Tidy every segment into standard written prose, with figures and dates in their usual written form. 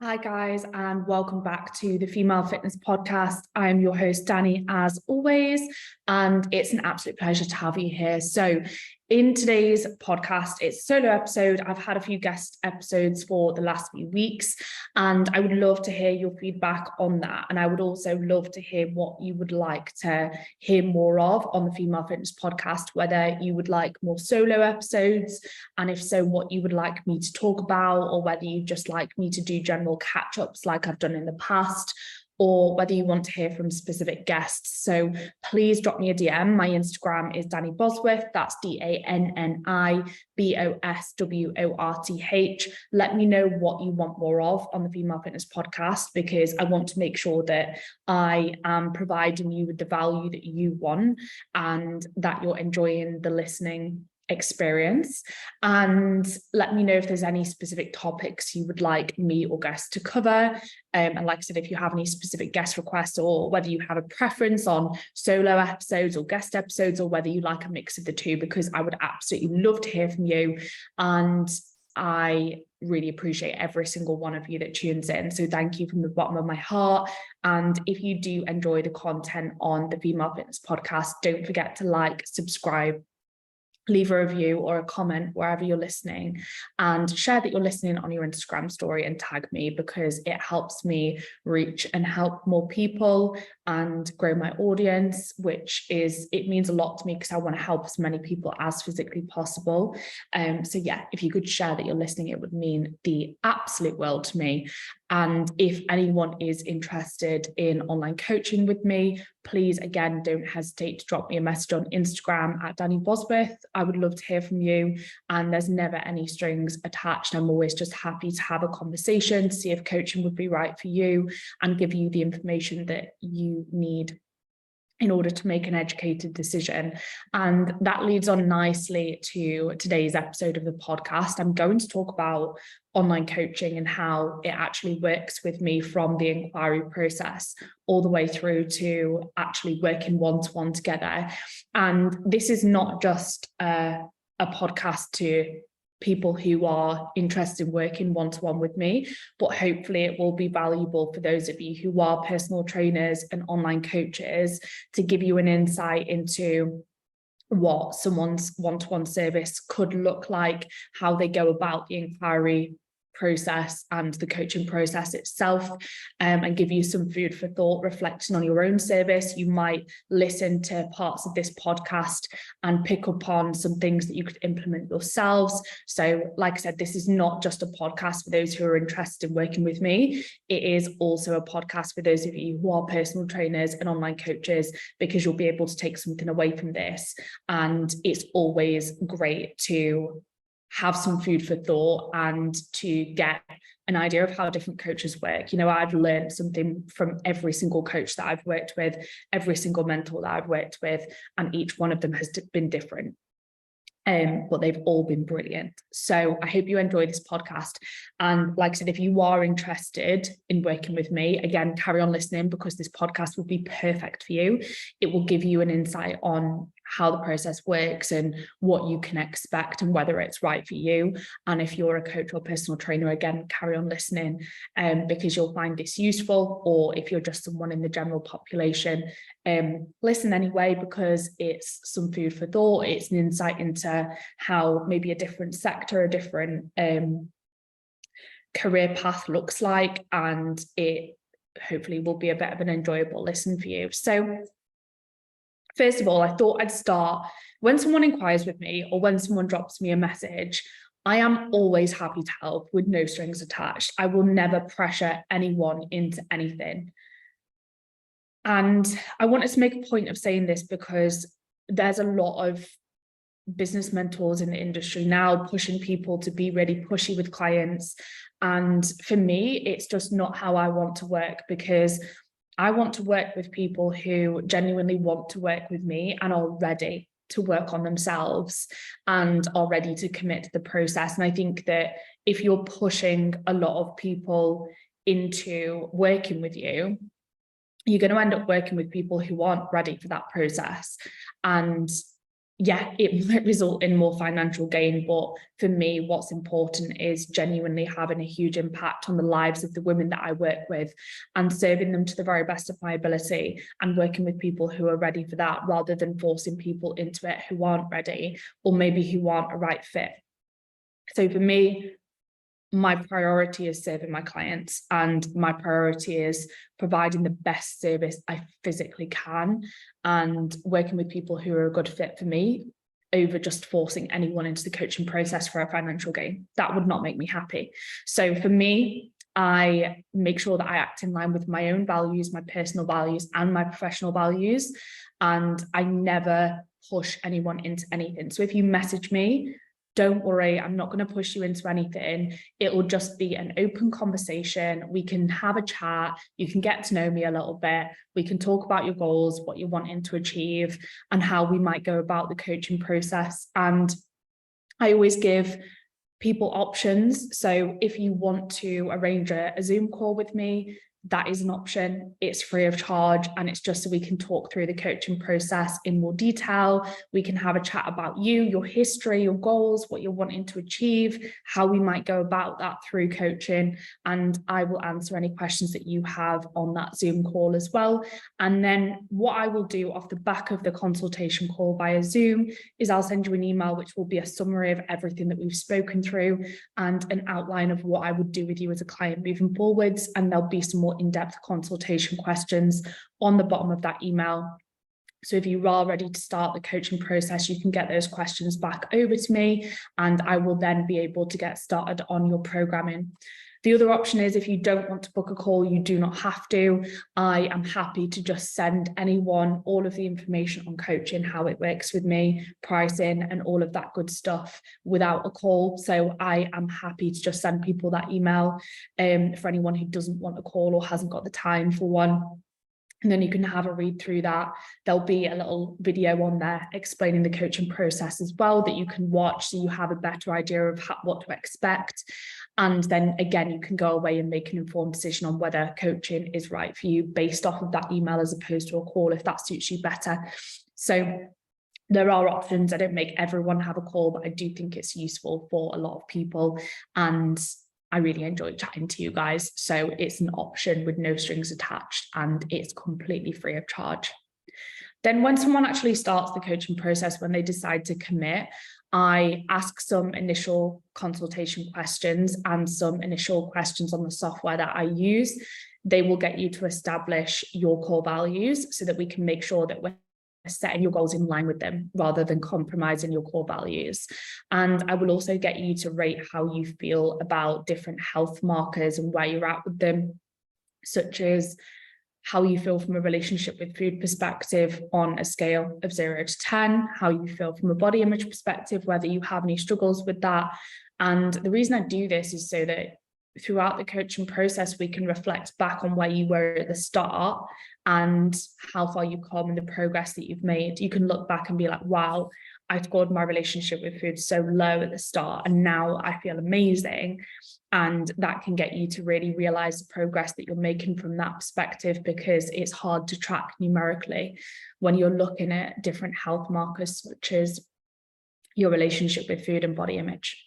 Hi guys, and welcome back to the Female Fitness Podcast. I'm your host, Danny, as always, and it's an absolute pleasure to have you here. So in today's podcast, it's a solo episode. I've had a few guest episodes for the last few weeks, and I would love to hear your feedback on that. And I would also love to hear what you would like to hear more of on the Female Fitness Podcast, whether you would like more solo episodes, and if so, what you would like me to talk about, or whether you just like me to do general catch-ups like I've done in the past, or whether you want to hear from specific guests. So please drop me a DM. My Instagram is Danny Bosworth. That's DANNIBOSWORTH. Let me know what you want more of on the Female Fitness Podcast, because I want to make sure that I am providing you with the value that you want and that you're enjoying the listening experience. And let me know if there's any specific topics you would like me or guests to cover. And like I said, if you have any specific guest requests, or whether you have a preference on solo episodes or guest episodes, or whether you like a mix of the two, because I would absolutely love to hear from you. And I really appreciate every single one of you that tunes in. So thank you from the bottom of my heart. And if you do enjoy the content on the Female Fitness Podcast, don't forget to like, subscribe, leave a review or a comment wherever you're listening, and share that you're listening on your Instagram story and tag me, because it helps me reach and help more people and grow my audience, it means a lot to me, because I want to help as many people as physically possible. So yeah, if you could share that you're listening, it would mean the absolute world to me. And if anyone is interested in online coaching with me, please, again, don't hesitate to drop me a message on Instagram at Danny Bosworth. I would love to hear from you, and there's never any strings attached. I'm always just happy to have a conversation to see if coaching would be right for you and give you the information that you need in order to make an educated decision. And that leads on nicely to today's episode of the podcast. I'm going to talk about online coaching and how it actually works with me, from the inquiry process all the way through to actually working one-to-one together. And this is not just a podcast to people who are interested in working one-to-one with me, but hopefully it will be valuable for those of you who are personal trainers and online coaches, to give you an insight into what someone's one-to-one service could look like, how they go about the inquiry process and the coaching process itself, and give you some food for thought, reflecting on your own service. You might listen to parts of this podcast and pick up on some things that you could implement yourselves. So like I said, this is not just a podcast for those who are interested in working with me. It is also a podcast for those of you who are personal trainers and online coaches, because you'll be able to take something away from this. And it's always great to have some food for thought and to get an idea of how different coaches work. You know, I've learned something from every single coach that I've worked with, every single mentor that I've worked with, and each one of them has been different. But they've all been brilliant. So I hope you enjoy this podcast. And like I said, if you are interested in working with me, again, carry on listening, because this podcast will be perfect for you. It will give you an insight on how the process works and what you can expect and whether it's right for you. And if you're a coach or personal trainer, again, carry on listening, because you'll find this useful. Or if you're just someone in the general population, listen anyway, because it's some food for thought. It's an insight into how maybe a different sector, a different career path looks like, and it hopefully will be a bit of an enjoyable listen for you. So first of all, I thought I'd start, when someone inquires with me or when someone drops me a message, I am always happy to help with no strings attached. I will never pressure anyone into anything. And I wanted to make a point of saying this, because there's a lot of business mentors in the industry now pushing people to be really pushy with clients. And for me, it's just not how I want to work, because I want to work with people who genuinely want to work with me and are ready to work on themselves and are ready to commit to the process. And I think that if you're pushing a lot of people into working with you, you're going to end up working with people who aren't ready for that process. And yeah, it might result in more financial gain, but for me, what's important is genuinely having a huge impact on the lives of the women that I work with and serving them to the very best of my ability and working with people who are ready for that, rather than forcing people into it who aren't ready or maybe who aren't a right fit. So for me, my priority is serving my clients, and my priority is providing the best service I physically can and working with people who are a good fit for me over just forcing anyone into the coaching process for a financial gain. That would not make me happy. So for me, I make sure that I act in line with my own values, my personal values and my professional values. And I never push anyone into anything. So if you message me, don't worry, I'm not going to push you into anything. It will just be an open conversation. We can have a chat. You can get to know me a little bit. We can talk about your goals, what you're wanting to achieve, and how we might go about the coaching process. And I always give people options. So if you want to arrange a Zoom call with me, that is an option. It's free of charge, and it's just so we can talk through the coaching process in more detail. We can have a chat about you, your history, your goals, what you're wanting to achieve, how we might go about that through coaching. And I will answer any questions that you have on that Zoom call as well. And then what I will do off the back of the consultation call via Zoom is I'll send you an email, which will be a summary of everything that we've spoken through and an outline of what I would do with you as a client moving forwards. And there'll be some more in-depth consultation questions on the bottom of that email. So if you are ready to start the coaching process, you can get those questions back over to me, and I will then be able to get started on your programming. The other option is, if you don't want to book a call, you do not have to. I am happy to just send anyone all of the information on coaching, how it works with me, pricing, and all of that good stuff without a call. So I am happy to just send people that email for anyone who doesn't want a call or hasn't got the time for one. And then you can have a read through that. There'll be a little video on there explaining the coaching process as well that you can watch, so you have a better idea of what to expect. And then again, you can go away and make an informed decision on whether coaching is right for you based off of that email as opposed to a call, if that suits you better. So there are options. I don't make everyone have a call, but I do think it's useful for a lot of people. And I really enjoy chatting to you guys. So it's an option with no strings attached, and it's completely free of charge. Then when someone actually starts the coaching process, when they decide to commit, I ask some initial consultation questions and some initial questions on the software that I use. They will get you to establish your core values so that we can make sure that we're setting your goals in line with them rather than compromising your core values. And I will also get you to rate how you feel about different health markers and where you're at with them, such as how you feel from a relationship with food perspective on a scale of 0 to 10, how you feel from a body image perspective, whether you have any struggles with that. And the reason I do this is so that throughout the coaching process, we can reflect back on where you were at the start and how far you've come and the progress that you've made. You can look back and be like, wow, I scored my relationship with food so low at the start, and now I feel amazing. And that can get you to really realize the progress that you're making from that perspective, because it's hard to track numerically when you're looking at different health markers, such as your relationship with food and body image.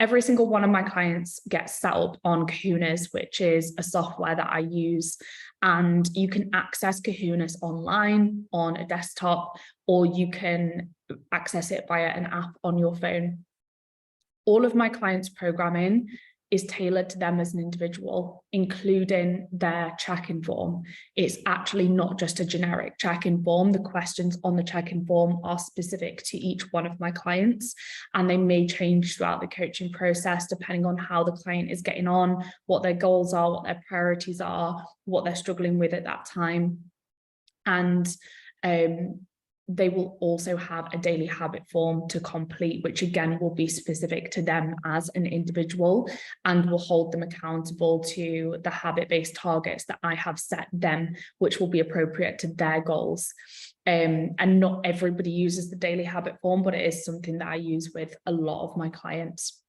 Every single one of my clients gets set up on Kahunas, which is a software that I use. And you can access Kahunas online on a desktop, or you can access it via an app on your phone. All of my clients' programming is tailored to them as an individual, including their check-in form. It's actually not just a generic check-in form. The questions on the check-in form are specific to each one of my clients, and they may change throughout the coaching process depending on how the client is getting on, what their goals are, what their priorities are, what they're struggling with at that time. And they will also have a daily habit form to complete, which again will be specific to them as an individual and will hold them accountable to the habit-based targets that I have set them, which will be appropriate to their goals. And not everybody uses the daily habit form, but it is something that I use with a lot of my clients.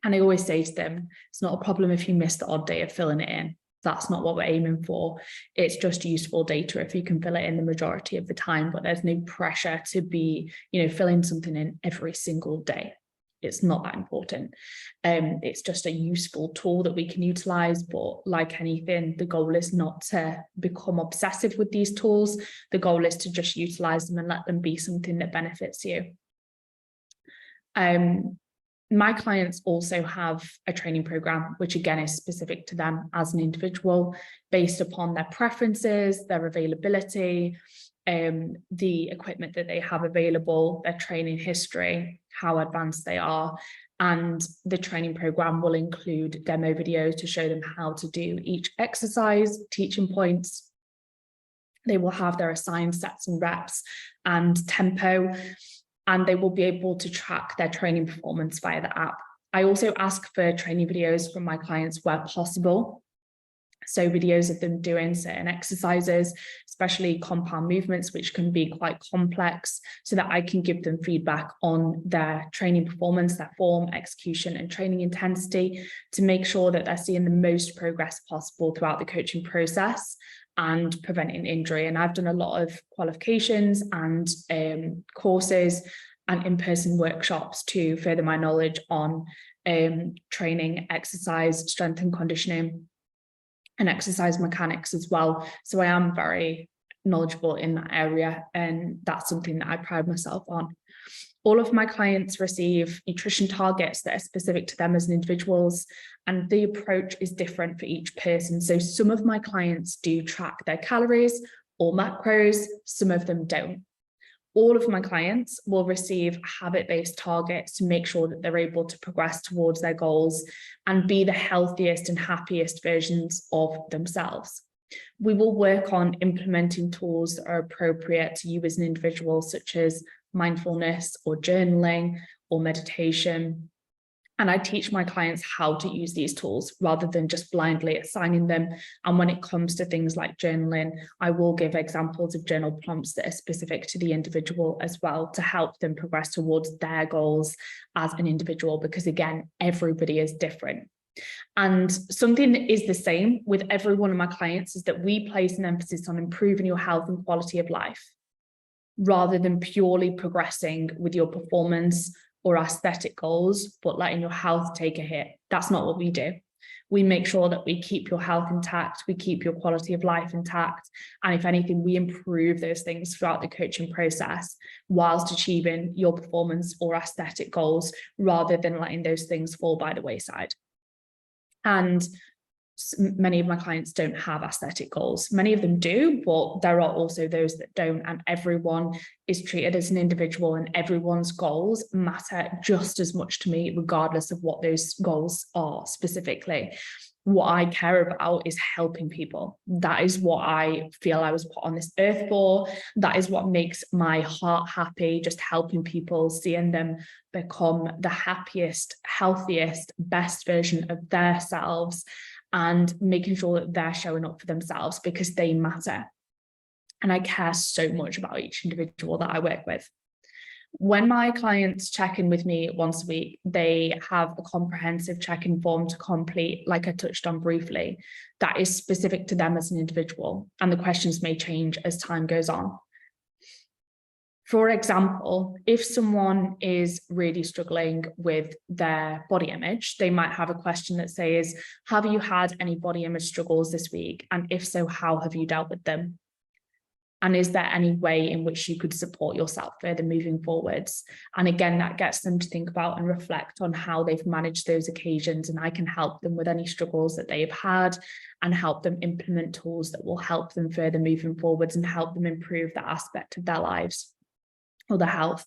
And I always say to them, it's not a problem if you miss the odd day of filling it in. That's not what we're aiming for. It's just useful data if you can fill it in the majority of the time, but there's no pressure to be, filling something in every single day. It's not that important. It's just a useful tool that we can utilize, but like anything, the goal is not to become obsessive with these tools. The goal is to just utilize them and let them be something that benefits you. My clients also have a training program, which again is specific to them as an individual, based upon their preferences, their availability, the equipment that they have available, their training history, how advanced they are. And the training program will include demo videos to show them how to do each exercise, teaching points. They will have their assigned sets and reps and tempo, and they will be able to track their training performance via the app. I also ask for training videos from my clients where possible. So videos of them doing certain exercises, especially compound movements, which can be quite complex, so that I can give them feedback on their training performance, their form, execution, and training intensity to make sure that they're seeing the most progress possible throughout the coaching process and preventing injury. And I've done a lot of qualifications and courses and in-person workshops to further my knowledge on training, exercise, strength and conditioning, and exercise mechanics as well. So I am very knowledgeable in that area, and that's something that I pride myself on. All of my clients receive nutrition targets that are specific to them as individuals, and the approach is different for each person. So some of my clients do track their calories or macros, some of them don't. All of my clients will receive habit-based targets to make sure that they're able to progress towards their goals and be the healthiest and happiest versions of themselves. We will work on implementing tools that are appropriate to you as an individual, such as mindfulness or journaling or meditation. And I teach my clients how to use these tools rather than just blindly assigning them. And when it comes to things like journaling, I will give examples of journal prompts that are specific to the individual as well, to help them progress towards their goals as an individual, because again, everybody is different. And something that is the same with every one of my clients is that we place an emphasis on improving your health and quality of life, rather than purely progressing with your performance or aesthetic goals, but letting your health take a hit. That's not what we do. We make sure that we keep your health intact, we keep your quality of life intact, and if anything, we improve those things throughout the coaching process whilst achieving your performance or aesthetic goals, rather than letting those things fall by the wayside. And many of my clients don't have aesthetic goals. Many of them do, but there are also those that don't, and everyone is treated as an individual, and everyone's goals matter just as much to me, regardless of what those goals are specifically. What I care about is helping people. That is what I feel I was put on this earth for. That is what makes my heart happy, just helping people, seeing them become the happiest, healthiest, best version of themselves, and making sure that they're showing up for themselves, because they matter. And I care so much about each individual that I work with. When my clients check in with me once a week, they have a comprehensive check-in form to complete, like I touched on briefly, that is specific to them as an individual, and the questions may change as time goes on. For example, if someone is really struggling with their body image, they might have a question that says, have you had any body image struggles this week? And if so, how have you dealt with them? And is there any way in which you could support yourself further moving forwards? And again, that gets them to think about and reflect on how they've managed those occasions. And I can help them with any struggles that they've had and help them implement tools that will help them further moving forwards and help them improve that aspect of their lives or their health.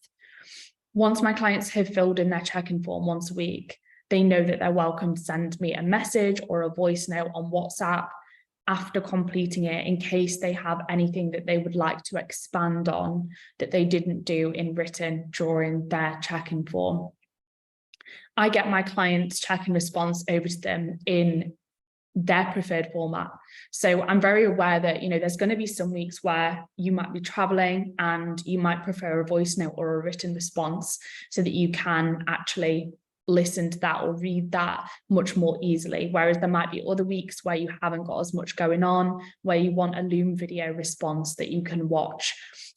Once my clients have filled in their check-in form once a week, they know that they're welcome to send me a message or a voice note on WhatsApp after completing it, in case they have anything that they would like to expand on that they didn't do in written during their check-in form. I get my clients' check-in response over to them in their preferred format. So I'm very aware that, there's going to be some weeks where you might be traveling and you might prefer a voice note or a written response so that you can actually listen to that or read that much more easily. Whereas there might be other weeks where you haven't got as much going on, where you want a Loom video response that you can watch.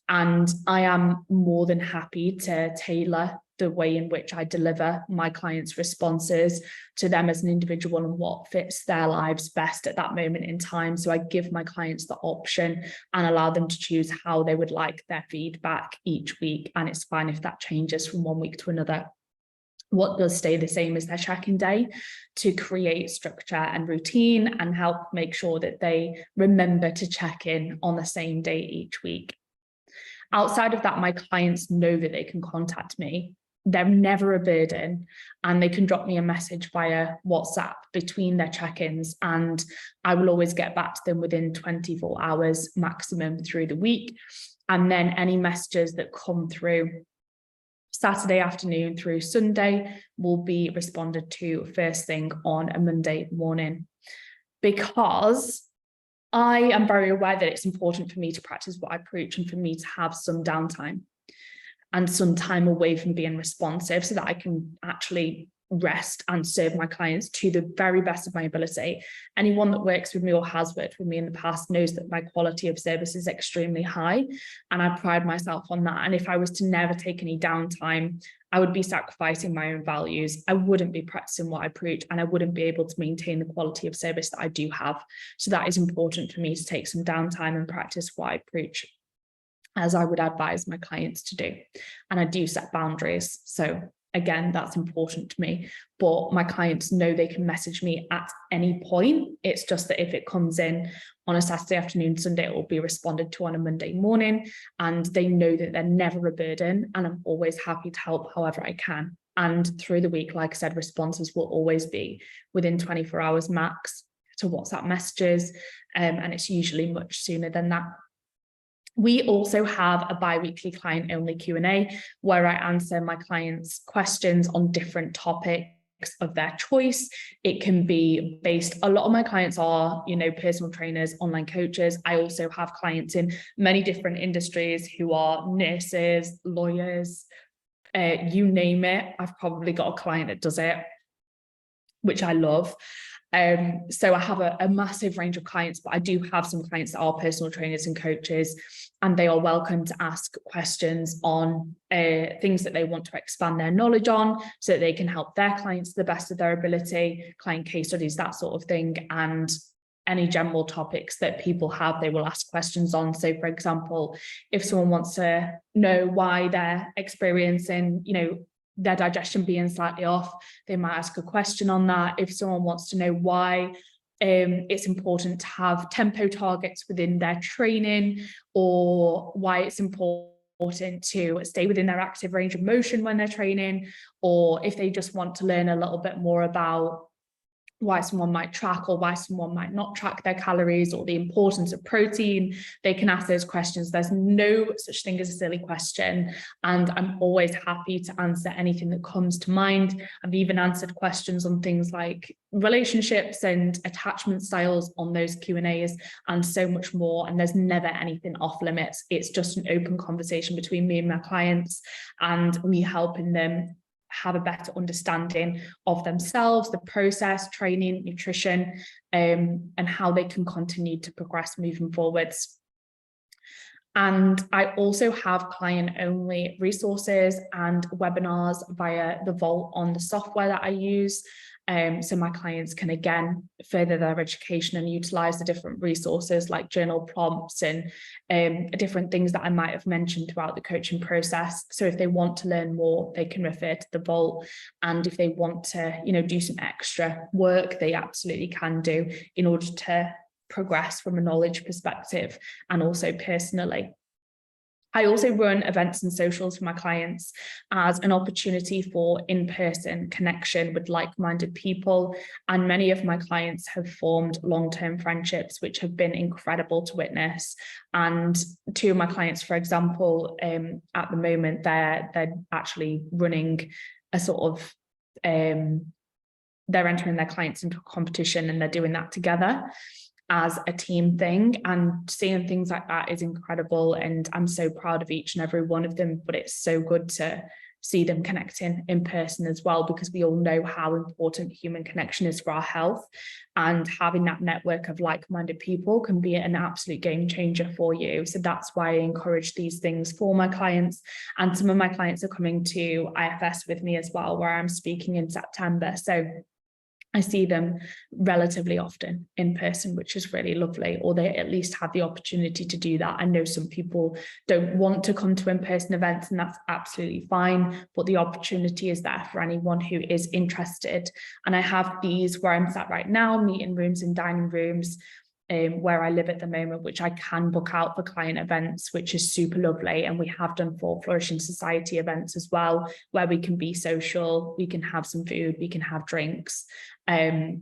And I am more than happy to tailor the way in which I deliver my clients' responses to them as an individual and what fits their lives best at that moment in time. So I give my clients the option and allow them to choose how they would like their feedback each week. And it's fine if that changes from one week to another. What does stay the same is their check-in day, to create structure and routine and help make sure that they remember to check in on the same day each week. Outside of that, my clients know that they can contact me. They're never a burden, and they can drop me a message via WhatsApp between their check-ins, and I will always get back to them within 24 hours maximum through the week. And then any messages that come through Saturday afternoon through Sunday will be responded to first thing on a Monday morning, because I am very aware that it's important for me to practice what I preach and for me to have some downtime and some time away from being responsive so that I can actually rest and serve my clients to the very best of my ability. Anyone that works with me or has worked with me in the past knows that my quality of service is extremely high, and I pride myself on that. And if I was to never take any downtime, I would be sacrificing my own values. I wouldn't be practicing what I preach, and I wouldn't be able to maintain the quality of service that I do have. So that is important for me to take some downtime and practice what I preach, as I would advise my clients to do. And I do set boundaries. So again, that's important to me, but my clients know they can message me at any point. It's just that if it comes in on a Saturday afternoon, Sunday, it will be responded to on a Monday morning, and they know that they're never a burden, and I'm always happy to help however I can. And through the week, like I said, responses will always be within 24 hours max to WhatsApp messages, and it's usually much sooner than that. We also have a bi-weekly client-only Q&A where I answer my clients' questions on different topics of their choice. It can be based, a lot of my clients are, personal trainers, online coaches. I also have clients in many different industries who are nurses, lawyers, you name it. I've probably got a client that does it, which I love. So I have a massive range of clients, but I do have some clients that are personal trainers and coaches, and they are welcome to ask questions on things that they want to expand their knowledge on so that they can help their clients to the best of their ability, client case studies, that sort of thing. And any general topics that people have, they will ask questions on. So for example, if someone wants to know why they're experiencing, their digestion being slightly off, they might ask a question on that. If someone wants to know why it's important to have tempo targets within their training, or why it's important to stay within their active range of motion when they're training, or if they just want to learn a little bit more about why someone might track or why someone might not track their calories, or the importance of protein, they can ask those questions. There's no such thing as a silly question, and I'm always happy to answer anything that comes to mind. I've even answered questions on things like relationships and attachment styles on those Q&As, and so much more. And there's never anything off limits. It's just an open conversation between me and my clients, and me helping them have a better understanding of themselves, the process, training, nutrition, and how they can continue to progress moving forwards. And I also have client-only resources and webinars via the Vault on the software that I use. So my clients can, again, further their education and utilize the different resources like journal prompts and different things that I might have mentioned throughout the coaching process. So if they want to learn more, they can refer to the Vault. And if they want to, do some extra work, they absolutely can do in order to progress from a knowledge perspective and also personally. I also run events and socials for my clients as an opportunity for in-person connection with like-minded people. And many of my clients have formed long-term friendships, which have been incredible to witness. And two of my clients, for example, at the moment, they're actually running a sort of, they're entering their clients into a competition, and they're doing that together as a team thing, and seeing things like that is incredible, and I'm so proud of each and every one of them. But it's so good to see them connecting in person as well, because we all know how important human connection is for our health, and having that network of like-minded people can be an absolute game changer for you. So that's why I encourage these things for my clients, and some of my clients are coming to IFS with me as well, where I'm speaking in September. So I see them relatively often in person, which is really lovely, or they at least have the opportunity to do that. I know some people don't want to come to in-person events, and that's absolutely fine, but the opportunity is there for anyone who is interested. And I have these where I'm sat right now, meeting rooms and dining rooms, where I live at the moment, which I can book out for client events, which is super lovely. And we have done 4 Flourishing Society events as well, where we can be social, we can have some food, we can have drinks, and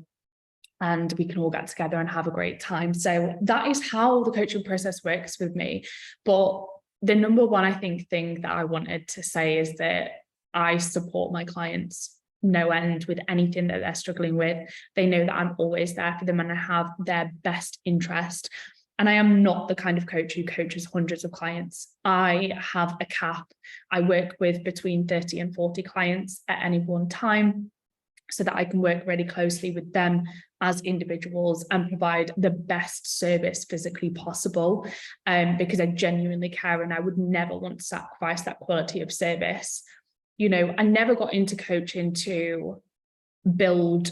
we can all get together and have a great time. So that is how the coaching process works with me. But the number one, I think, thing that I wanted to say is that I support my clients no end with anything that they're struggling with. They know that I'm always there for them, and I have their best interest. And I am not the kind of coach who coaches hundreds of clients. I have a cap. I work with between 30 and 40 clients at any one time, so that I can work really closely with them as individuals and provide the best service physically possible, because I genuinely care, and I would never want to sacrifice that quality of service. You know, I never got into coaching to build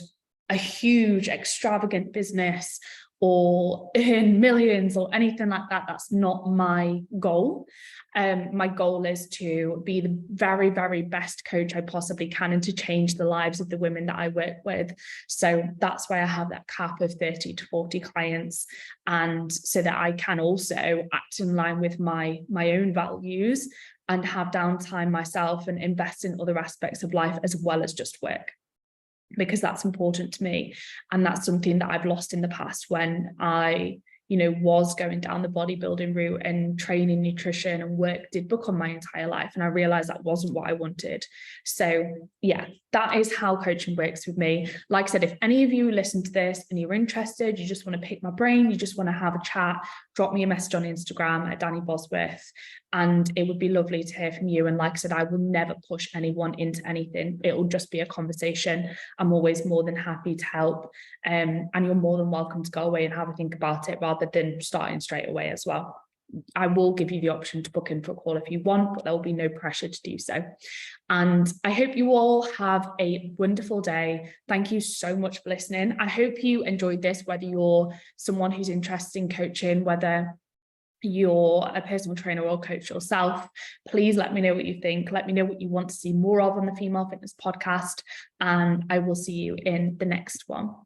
a huge, extravagant business or earn millions or anything like that. That's not my goal. My goal is to be the very, very best coach I possibly can, and to change the lives of the women that I work with. So that's why I have that cap of 30 to 40 clients, and so that I can also act in line with my own values and have downtime myself and invest in other aspects of life as well as just work, because that's important to me. And that's something that I've lost in the past when I, you know, was going down the bodybuilding route, and training, nutrition and work did become my entire life. And I realized that wasn't what I wanted. So yeah, that is how coaching works with me. Like I said, if any of you listen to this and you're interested, you just want to pick my brain, you just want to have a chat, drop me a message on Instagram at Danni Bosworth, and it would be lovely to hear from you. And like I said, I will never push anyone into anything. It will just be a conversation. I'm always more than happy to help. And you're more than welcome to go away and have a think about it, rather than starting straight away as well. I will give you the option to book in for a call if you want, but there will be no pressure to do so. And I hope you all have a wonderful day. Thank you so much for listening. I hope you enjoyed this, whether you're someone who's interested in coaching, whether you're a personal trainer or coach yourself. Please let me know what you think. Let me know what you want to see more of on the Female Fitness Podcast, and I will see you in the next one.